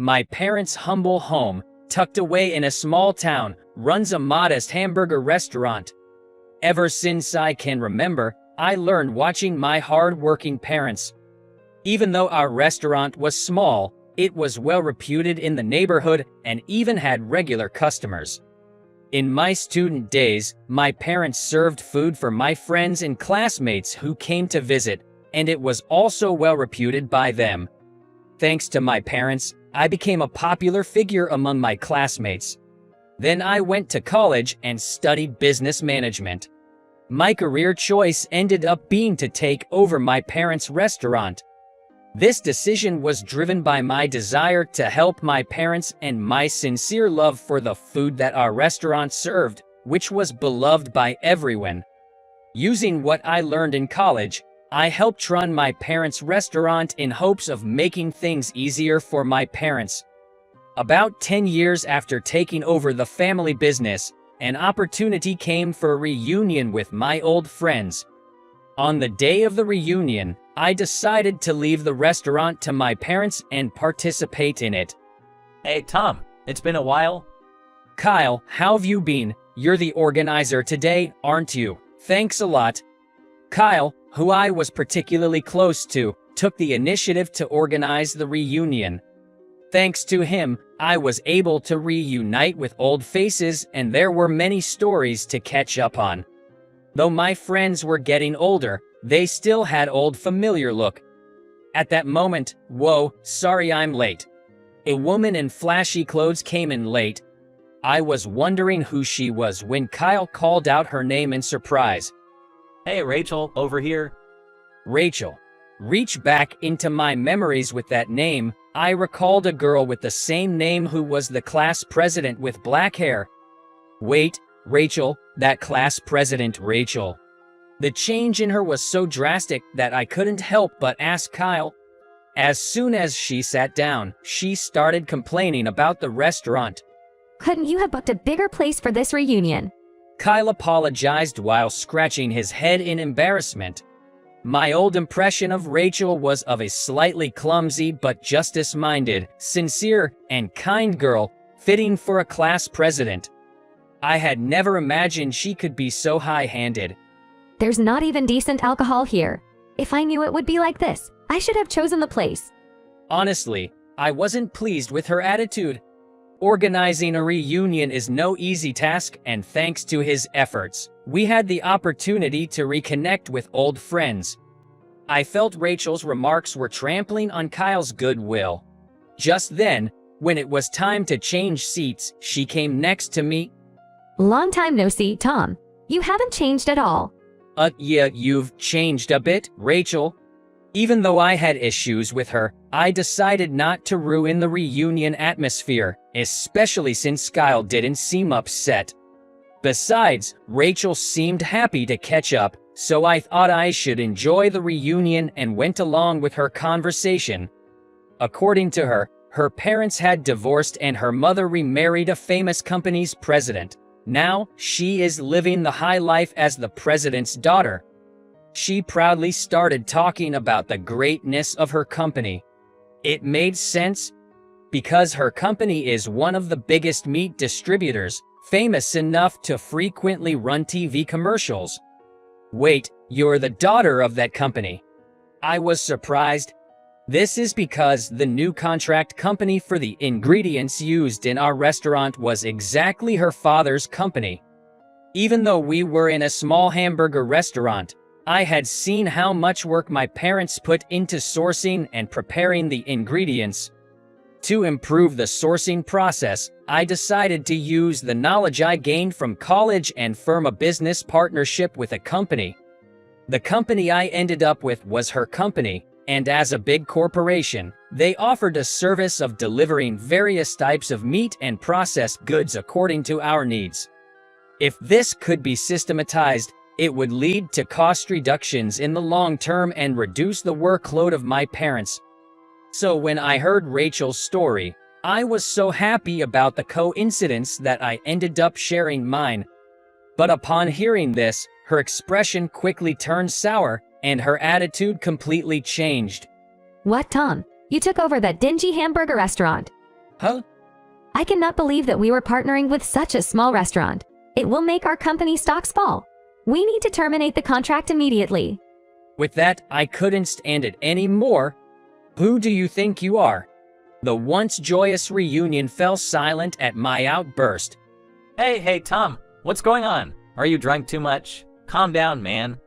My parents' humble home, tucked away in a small town, runs a modest hamburger restaurant. Ever since I can remember, I learned watching my hard-working parents. Even though our restaurant was small, it was well reputed in the neighborhood and even had regular customers. In my student days, my parents served food for my friends and classmates who came to visit, and it was also well reputed by them. Thanks to my parents, I became a popular figure among my classmates. Then I went to college and studied business management. My career choice ended up being to take over my parents' restaurant. This decision was driven by my desire to help my parents and my sincere love for the food that our restaurant served, which was beloved by everyone. Using what I learned in college, I helped run my parents' restaurant in hopes of making things easier for my parents. About 10 years after taking over the family business, an opportunity came for a reunion with my old friends. On the day of the reunion, I decided to leave the restaurant to my parents and participate in it. Hey Tom, it's been a while. Kyle, how have you been? You're the organizer today, aren't you? Thanks a lot. Kyle, who I was particularly close to, took the initiative to organize the reunion. Thanks to him, I was able to reunite with old faces, and there were many stories to catch up on. Though my friends were getting older, they still had old familiar look. At that moment, whoa, sorry I'm late. A woman in flashy clothes came in late. I was wondering who she was when Kyle called out her name in surprise. Hey Rachel, over here. Rachel. Reach back into my memories with that name. I recalled a girl with the same name who was the class president with black hair. Wait, Rachel, that class president Rachel. The change in her was so drastic that I couldn't help but ask Kyle. As soon as she sat down, she started complaining about the restaurant. Couldn't you have booked a bigger place for this reunion? Kyle apologized while scratching his head in embarrassment. My old impression of Rachel was of a slightly clumsy but justice-minded, sincere, and kind girl, fitting for a class president. I had never imagined she could be so high-handed. There's not even decent alcohol here. If I knew it would be like this, I should have chosen the place. Honestly, I wasn't pleased with her attitude. Organizing a reunion is no easy task, and thanks to his efforts, we had the opportunity to reconnect with old friends. I felt Rachel's remarks were trampling on Kyle's goodwill. Just then, when it was time to change seats, she came next to me. Long time no see, Tom. You haven't changed at all. Yeah, you've changed a bit, Rachel. Even though I had issues with her, I decided not to ruin the reunion atmosphere, especially since Kyle didn't seem upset. Besides, Rachel seemed happy to catch up, so I thought I should enjoy the reunion and went along with her conversation. According to her, her parents had divorced and her mother remarried a famous company's president. Now, she is living the high life as the president's daughter. She proudly started talking about the greatness of her company. It made sense because her company is one of the biggest meat distributors, famous enough to frequently run TV commercials. Wait, you're the daughter of that company? I was surprised. This is because the new contract company for the ingredients used in our restaurant was exactly her father's company. Even though we were in a small hamburger restaurant, I had seen how much work my parents put into sourcing and preparing the ingredients. To improve the sourcing process, I decided to use the knowledge I gained from college and form a business partnership with a company. The company I ended up with was her company, and as a big corporation, they offered a service of delivering various types of meat and processed goods according to our needs. If this could be systematized, it would lead to cost reductions in the long term and reduce the workload of my parents. So when I heard Rachel's story, I was so happy about the coincidence that I ended up sharing mine. But upon hearing this, her expression quickly turned sour, and her attitude completely changed. What, Tom? You took over that dingy hamburger restaurant. Huh? I cannot believe that we were partnering with such a small restaurant. It will make our company stocks fall. We need to terminate the contract immediately. With that, I couldn't stand it anymore. Who do you think you are? The once joyous reunion fell silent at my outburst. Hey, Tom, what's going on? Are you drunk too much? Calm down, man.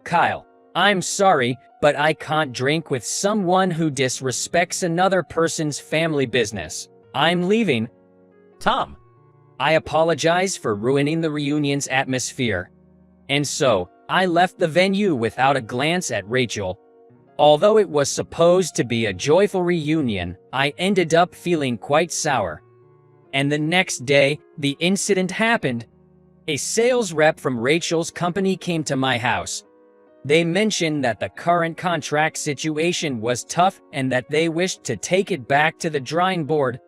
Kyle, I'm sorry, but I can't drink with someone who disrespects another person's family business. I'm leaving. Tom. I apologize for ruining the reunion's atmosphere. And so, I left the venue without a glance at Rachel. Although it was supposed to be a joyful reunion, I ended up feeling quite sour. And the next day, the incident happened. A sales rep from Rachel's company came to my house. They mentioned that the current contract situation was tough and that they wished to take it back to the drawing board.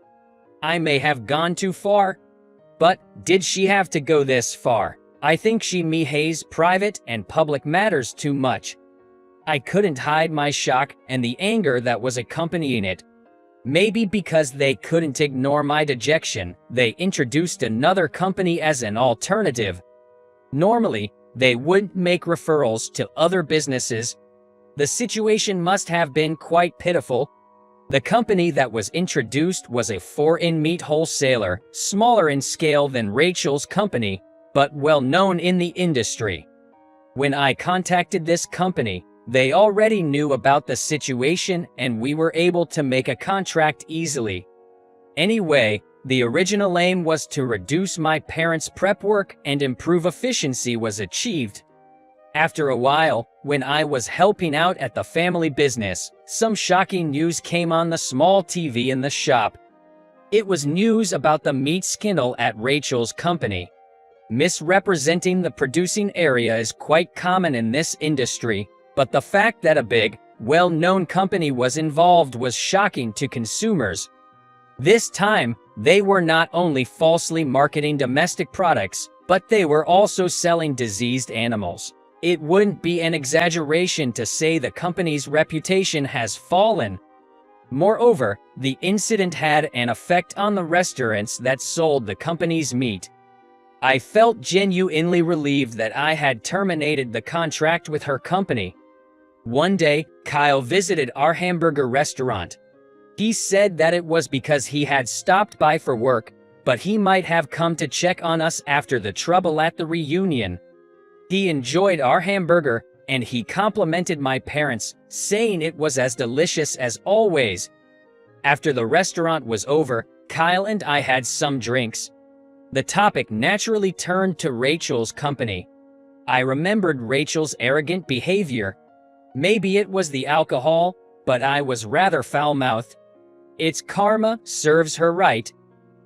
I may have gone too far, but did she have to go this far? I think she mehays private and public matters too much. I couldn't hide my shock and the anger that was accompanying it. Maybe because they couldn't ignore my dejection, they introduced another company as an alternative. Normally, they wouldn't make referrals to other businesses. The situation must have been quite pitiful. The company that was introduced was a foreign meat wholesaler, smaller in scale than Rachel's company, but well known in the industry. When I contacted this company, they already knew about the situation and we were able to make a contract easily. Anyway, the original aim was to reduce my parents' prep work and improve efficiency was achieved. After a while, when I was helping out at the family business, some shocking news came on the small TV in the shop. It was news about the meat scandal at Rachel's company. Misrepresenting the producing area is quite common in this industry, but the fact that a big, well-known company was involved was shocking to consumers. This time, they were not only falsely marketing domestic products, but they were also selling diseased animals. It wouldn't be an exaggeration to say the company's reputation has fallen. Moreover, the incident had an effect on the restaurants that sold the company's meat. I felt genuinely relieved that I had terminated the contract with her company. One day, Kyle visited our hamburger restaurant. He said that it was because he had stopped by for work, but he might have come to check on us after the trouble at the reunion. He enjoyed our hamburger, and he complimented my parents, saying it was as delicious as always. After the restaurant was over, Kyle and I had some drinks. The topic naturally turned to Rachel's company. I remembered Rachel's arrogant behavior. Maybe it was the alcohol, but I was rather foul-mouthed. It's karma serves her right.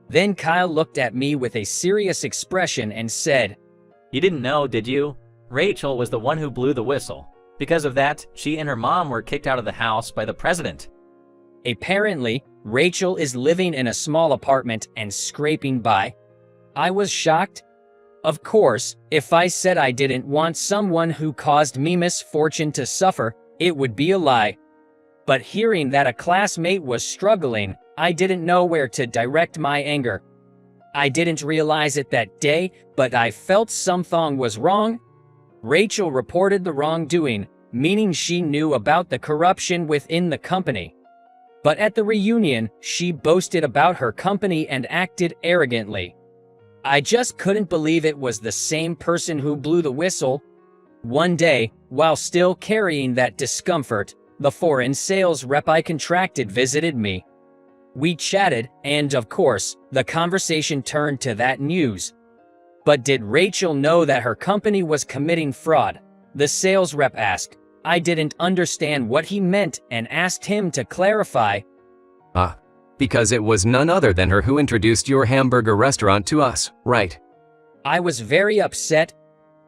Then Kyle looked at me with a serious expression and said, You didn't know, did you? Rachel was the one who blew the whistle. Because of that, she and her mom were kicked out of the house by the president. Apparently, Rachel is living in a small apartment and scraping by. I was shocked. Of course, if I said I didn't want someone who caused me misfortune to suffer, it would be a lie. But hearing that a classmate was struggling, I didn't know where to direct my anger. I didn't realize it that day, but I felt something was wrong. Rachel reported the wrongdoing, meaning she knew about the corruption within the company. But at the reunion, she boasted about her company and acted arrogantly. I just couldn't believe it was the same person who blew the whistle. One day, while still carrying that discomfort, the foreign sales rep I contracted visited me. We chatted, and of course, the conversation turned to that news. But did Rachel know that her company was committing fraud? The sales rep asked. I didn't understand what he meant and asked him to clarify. Because it was none other than her who introduced your hamburger restaurant to us, right? I was very upset.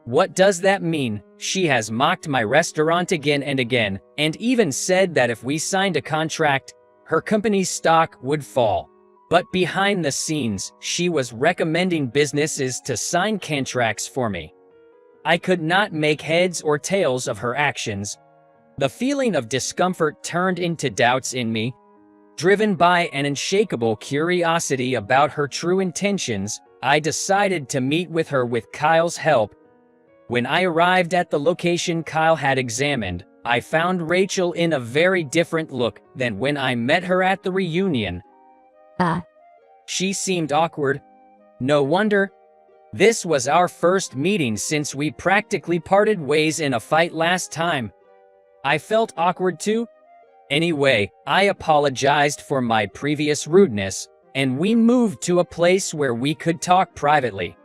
What does that mean? She has mocked my restaurant again and again, and even said that if we signed a contract, her company's stock would fall. But behind the scenes, she was recommending businesses to sign contracts for me. I could not make heads or tails of her actions. The feeling of discomfort turned into doubts in me. Driven by an unshakable curiosity about her true intentions, I decided to meet with her with Kyle's help. When I arrived at the location Kyle had examined, I found Rachel in a very different look than when I met her at the reunion. She seemed awkward. No wonder. This was our first meeting since we practically parted ways in a fight last time. I felt awkward too. Anyway, I apologized for my previous rudeness, and we moved to a place where we could talk privately.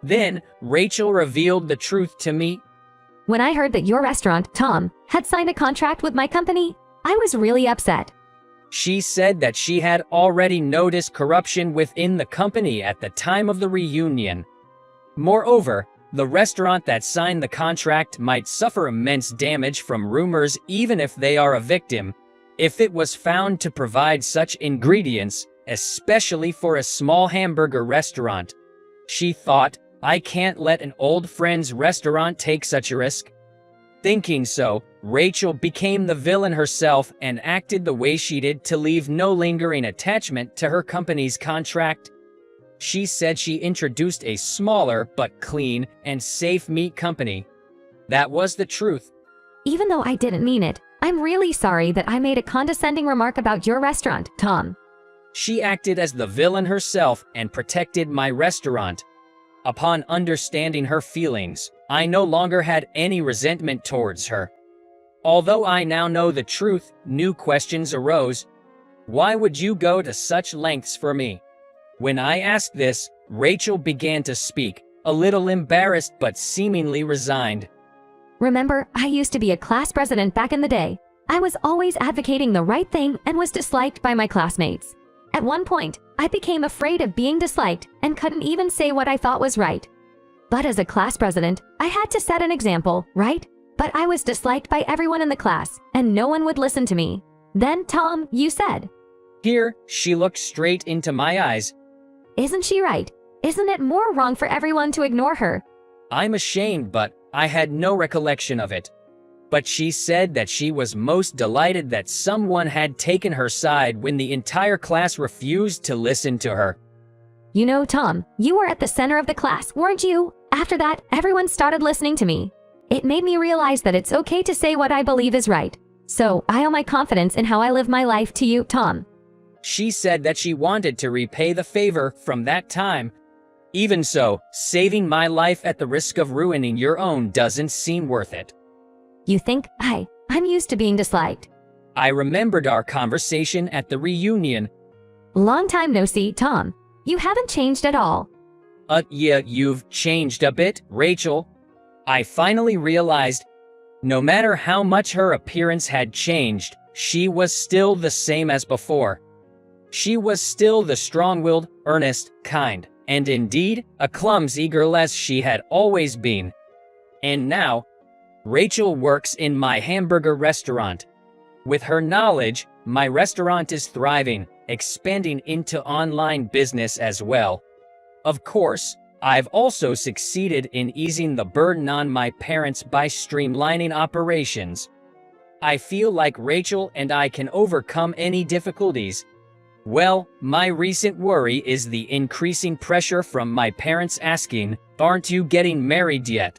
Then, Rachel revealed the truth to me. When I heard that your restaurant, Tom, had signed a contract with my company, I was really upset. She said that she had already noticed corruption within the company at the time of the reunion. Moreover, the restaurant that signed the contract might suffer immense damage from rumors even if they are a victim, if it was found to provide such ingredients, especially for a small hamburger restaurant. She thought, I can't let an old friend's restaurant take such a risk. Thinking so, Rachel became the villain herself and acted the way she did to leave no lingering attachment to her company's contract. She said she introduced a smaller but clean and safe meat company. That was the truth. Even though I didn't mean it, I'm really sorry that I made a condescending remark about your restaurant, Tom. She acted as the villain herself and protected my restaurant. Upon understanding her feelings, I no longer had any resentment towards her. Although I now know the truth, new questions arose. Why would you go to such lengths for me? When I asked this, Rachel began to speak, a little embarrassed but seemingly resigned. Remember, I used to be a class president back in the day. I was always advocating the right thing and was disliked by my classmates. At one point, I became afraid of being disliked and couldn't even say what I thought was right. But as a class president, I had to set an example, right? But I was disliked by everyone in the class, and no one would listen to me. Then, Tom, you said. Here, she looked straight into my eyes. Isn't she right? Isn't it more wrong for everyone to ignore her? I'm ashamed, but I had no recollection of it. But she said that she was most delighted that someone had taken her side when the entire class refused to listen to her. You know, Tom, you were at the center of the class, weren't you? After that, everyone started listening to me. It made me realize that it's okay to say what I believe is right. So, I owe my confidence in how I live my life to you, Tom. She said that she wanted to repay the favor from that time. Even so, saving my life at the risk of ruining your own doesn't seem worth it. You think, I'm used to being disliked. I remembered our conversation at the reunion. Long time no see, Tom. You haven't changed at all. Yeah, you've changed a bit, Rachel. I finally realized, no matter how much her appearance had changed, she was still the same as before. She was still the strong-willed, earnest, kind, and indeed, a clumsy girl as she had always been. And now, Rachel works in my hamburger restaurant. With her knowledge, my restaurant is thriving, expanding into online business as well. Of course, I've also succeeded in easing the burden on my parents by streamlining operations. I feel like Rachel and I can overcome any difficulties. Well, my recent worry is the increasing pressure from my parents asking, "Aren't you getting married yet?"